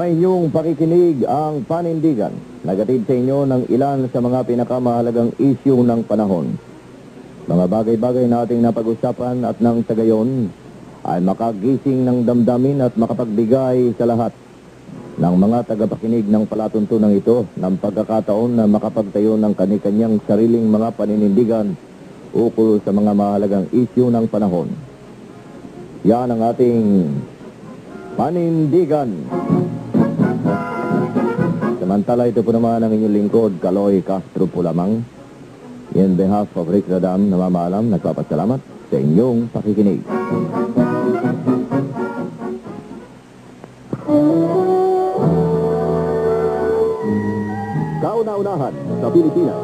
Sumayin pakikinig ang panindigan. Nagatid sa inyo ng ilan sa mga pinakamahalagang issue ng panahon. Mga bagay-bagay na ating napag-usapan at nang sa gayon ay makagising ng damdamin at makapagbigay sa lahat ng mga tagapakinig ng palatuntunan ito ng pagkakataon na makapagtayo ng kani-kanyang sariling mga paninindigan ukol sa mga mahalagang issue ng panahon. Yan ang ating panindigan. Samantala, ito po naman ang inyong lingkod, Kaloy Castro po lamang. In behalf of Rick Radam, namamalam, nagpapasalamat sa inyong pakikinig. Kauna-unahan sa Pilipinas.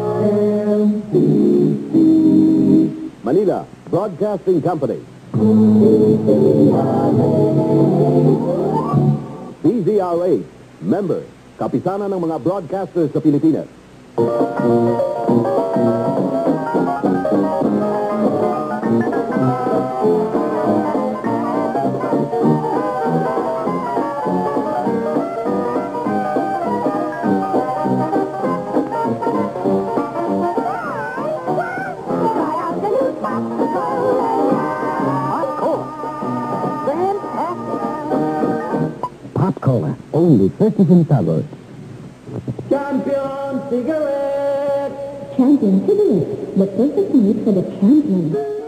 Manila Broadcasting Company. DZRH, member, kapisanan ng mga broadcasters sa Pilipinas. Pop Cola, only 50 centavos. Champion Cigarette! Champion cigarette, the perfect meat for the champion.